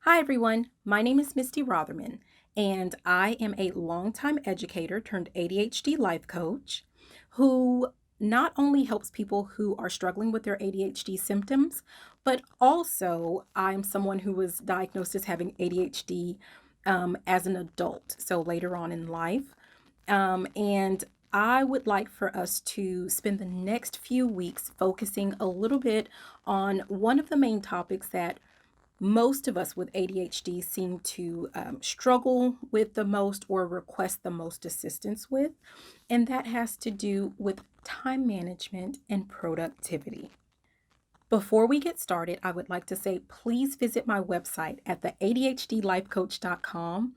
Hi, everyone. My name is Misty Rotherman, and I am a longtime educator turned ADHD life coach who not only helps people who are struggling with their ADHD symptoms, but also I'm someone who was diagnosed as having ADHD as an adult, so later on in life. And I would like for us to spend the next few weeks focusing a little bit on one of the main topics that most of us with ADHD seem to struggle with the most or request the most assistance with, and that has to do with time management and productivity. Before we get started, I would like to say please visit my website at the ADHDlifecoach.com.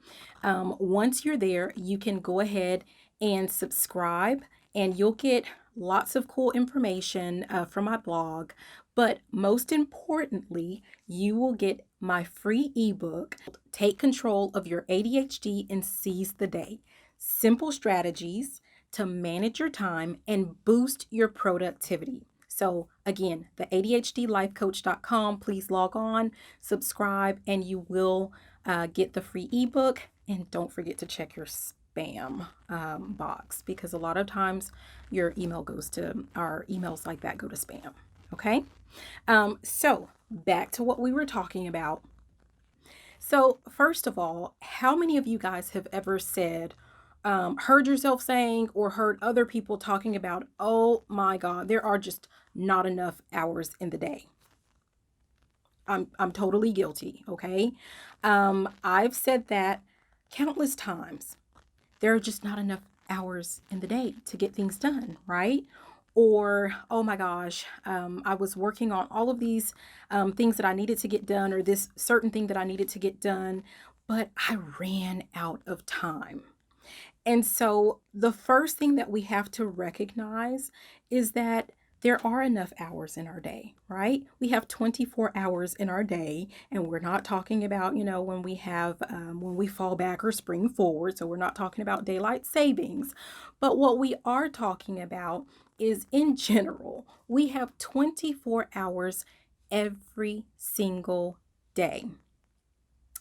Once you're there, you can go ahead and subscribe, and you'll get lots of cool information from my blog. But most importantly, you will get my free ebook, Take Control of Your ADHD and Seize the Day: Simple Strategies to Manage Your Time and Boost Your Productivity. So again, the ADHDlifecoach.com, please log on, subscribe, and you will get the free ebook. And don't forget to check your spam box, because a lot of times your email goes to, our emails like that go to spam. Okay. So back to what we were talking about. So first of all, how many of you guys have ever said, heard yourself saying, or heard other people talking about, oh my God, there are just not enough hours in the day? I'm totally guilty, okay? I've said that countless times. There are just not enough hours in the day to get things done, right? Or, oh my gosh, I was working on all of these things that I needed to get done, or this certain thing that I needed to get done, but I ran out of time. And so the first thing that we have to recognize is that there are enough hours in our day, right? We have 24 hours in our day, and we're not talking about, when we have, when we fall back or spring forward. So we're not talking about daylight savings. But what we are talking about is, in general, we have 24 hours every single day.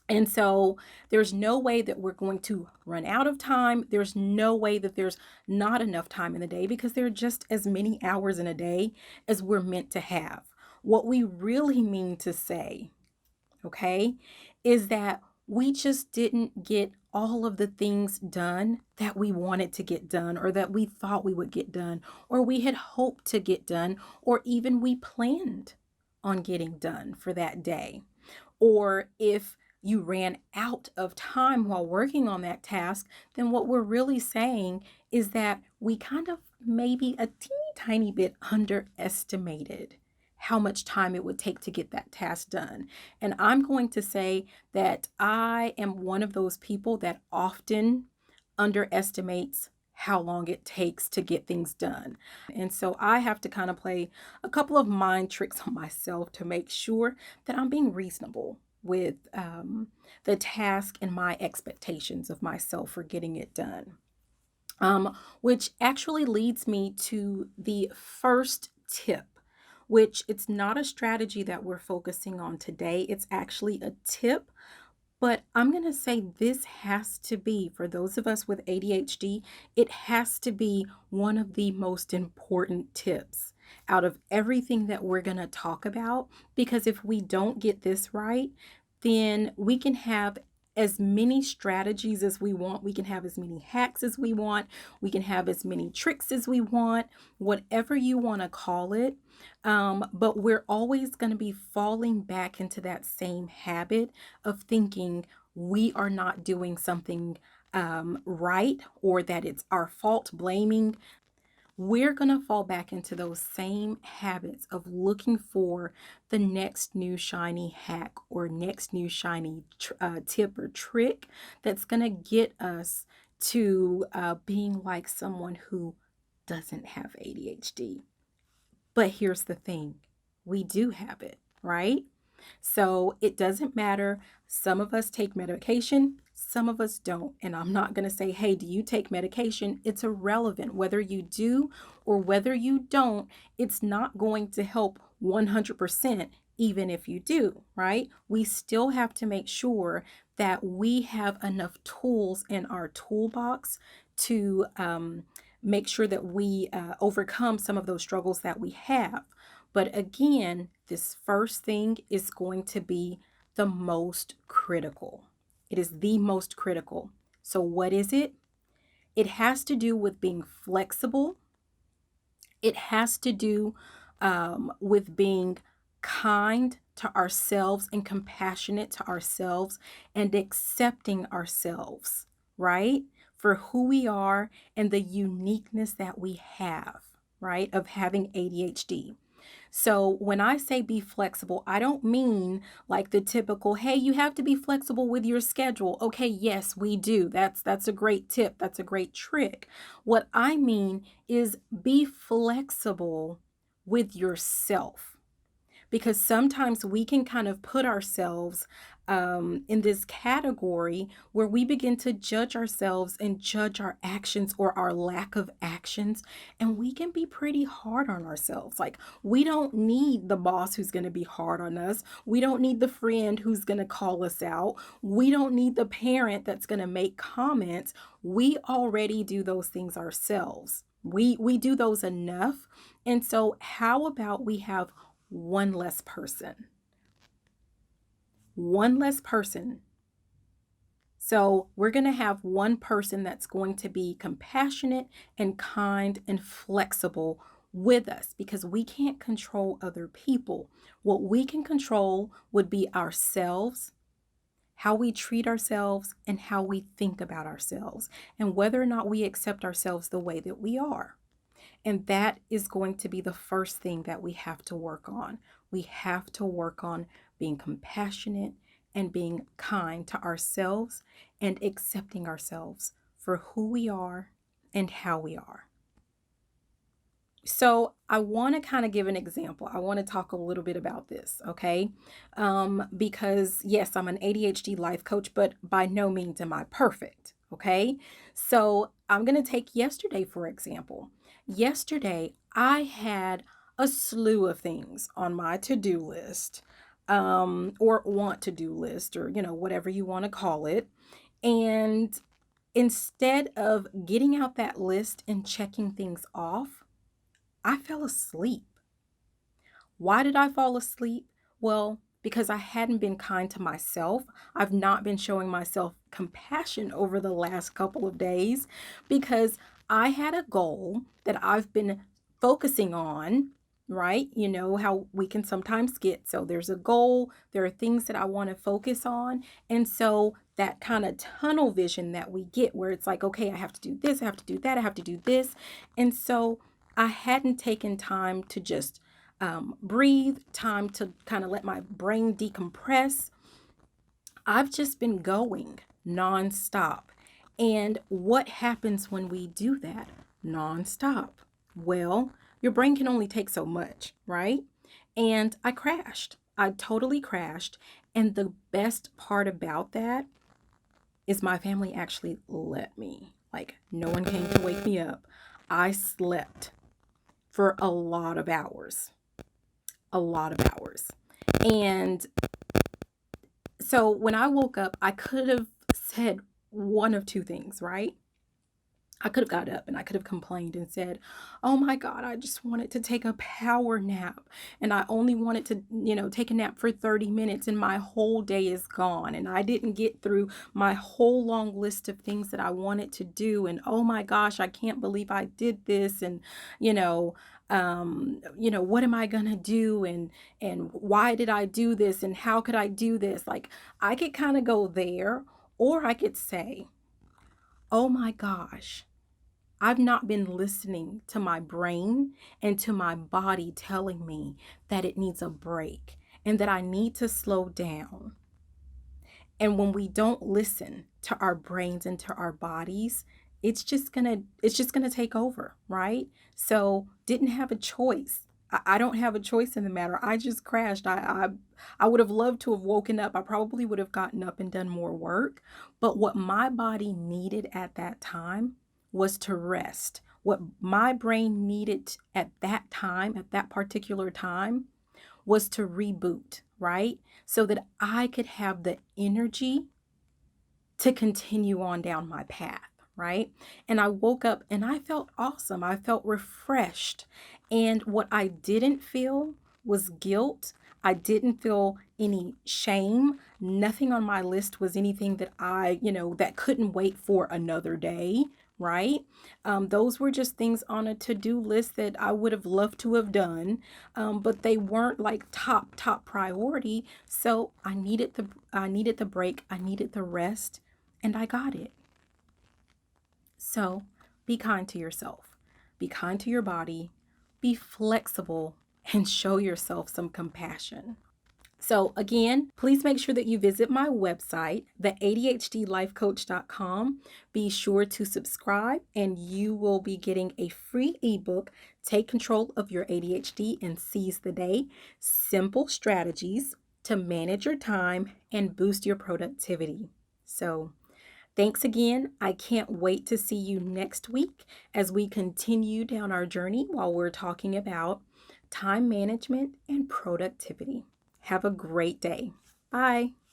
And so there's no way that we're going to run out of time. There's no way that there's not enough time in the day, because there are just as many hours in a day as we're meant to have. What we really mean to say, okay, is that we just didn't get all of the things done that we wanted to get done, or that we thought we would get done, or we had hoped to get done, or even we planned on getting done for that day. Or if you ran out of time while working on that task, then what we're really saying is that we kind of maybe a teeny tiny bit underestimated how much time it would take to get that task done. And I'm going to say that I am one of those people that often underestimates how long it takes to get things done. And so I have to kind of play a couple of mind tricks on myself to make sure that I'm being reasonable with the task and my expectations of myself for getting it done. Which actually leads me to the first tip, which it's not a strategy that we're focusing on today. It's actually a tip, but I'm going to say this has to be, for those of us with ADHD, it has to be one of the most important tips out of everything that we're going to talk about. Because if we don't get this right, then we can have as many strategies as we want. We can have as many hacks as we want. We can have as many tricks as we want, whatever you want to call it. But we're always going to be falling back into that same habit of thinking we are not doing something right, or that it's our fault, blaming. We're going to fall back into those same habits of looking for the next new shiny hack or next new shiny tip or trick that's going to get us to being like someone who doesn't have ADHD. But here's the thing, we do have it, right? So it doesn't matter. Some of us take medication, some of us don't. And I'm not going to say, hey, do you take medication? It's irrelevant. Whether you do or whether you don't, it's not going to help 100%, even if you do, right? We still have to make sure that we have enough tools in our toolbox to make sure that we overcome some of those struggles that we have. But again, this first thing is going to be the most critical. It is the most critical. So, what is it? It has to do with being flexible. It has to do with being kind to ourselves and compassionate to ourselves and accepting ourselves, right? For who we are and the uniqueness that we have, right? Of having ADHD. So when I say be flexible, I don't mean like the typical, hey, you have to be flexible with your schedule. Okay, yes, we do. That's a great tip. That's a great trick. What I mean is be flexible with yourself, because sometimes we can kind of put ourselves in this category where we begin to judge ourselves and judge our actions or our lack of actions. And we can be pretty hard on ourselves. Like, we don't need the boss who's going to be hard on us. We don't need the friend who's going to call us out. We don't need the parent that's going to make comments. We already do those things ourselves. We do those enough. And so, how about we have one less person? One less person. So we're going to have one person that's going to be compassionate and kind and flexible with us, because we can't control other people. What we can control would be ourselves, how we treat ourselves, and how we think about ourselves, and whether or not we accept ourselves the way that we are. And that is going to be the first thing that we have to work on. We have to work on being compassionate and being kind to ourselves and accepting ourselves for who we are and how we are. So I want to kind of give an example. I want to talk a little bit about this, okay? Because yes, I'm an ADHD life coach, but by no means am I perfect, okay? So I'm going to take yesterday, for example. Yesterday, I had a slew of things on my to-do list, or want to-do list, or, whatever you want to call it. And instead of getting out that list and checking things off, I fell asleep. Why did I fall asleep? Well, because I hadn't been kind to myself. I've not been showing myself compassion over the last couple of days, because I had a goal that I've been focusing on, right? You know how we can sometimes get. So there's a goal, there are things that I want to focus on. And so that kind of tunnel vision that we get, where it's like, okay, I have to do this, I have to do that, I have to do this. And so I hadn't taken time to just breathe, time to kind of let my brain decompress. I've just been going nonstop. And what happens when we do that nonstop? Well, your brain can only take so much, right? And I crashed. I totally crashed. And the best part about that is my family actually let me. Like, no one came to wake me up. I slept for a lot of hours. A lot of hours. And so when I woke up, I could have said one of two things, right? I could have got up and I could have complained and said, oh my God, I just wanted to take a power nap. And I only wanted to, take a nap for 30 minutes and my whole day is gone. And I didn't get through my whole long list of things that I wanted to do. And oh my gosh, I can't believe I did this. And, what am I gonna do? And why did I do this? And how could I do this? Like, I could kind of go there, or I could say, oh my gosh, I've not been listening to my brain and to my body telling me that it needs a break and that I need to slow down. And when we don't listen to our brains and to our bodies, it's just gonna take over, right? So didn't have a choice. I don't have a choice in the matter. I just crashed. I would have loved to have woken up. I probably would have gotten up and done more work. But what my body needed at that time was to rest. What my brain needed at that time, at that particular time, was to reboot, right? So that I could have the energy to continue on down my path, right? And I woke up and I felt awesome. I felt refreshed. And what I didn't feel was guilt. I didn't feel any shame. Nothing on my list was anything that that couldn't wait for another day, right? Those were just things on a to-do list that I would have loved to have done, but they weren't like top priority. So I needed the break. I needed the rest, and I got it. So be kind to yourself, be kind to your body, be flexible, and show yourself some compassion. So, again, please make sure that you visit my website, the ADHDlifecoach.com. Be sure to subscribe, and you will be getting a free ebook, Take Control of Your ADHD and Seize the Day: Simple Strategies to Manage Your Time and Boost Your Productivity. So, thanks again. I can't wait to see you next week as we continue down our journey while we're talking about time management and productivity. Have a great day. Bye.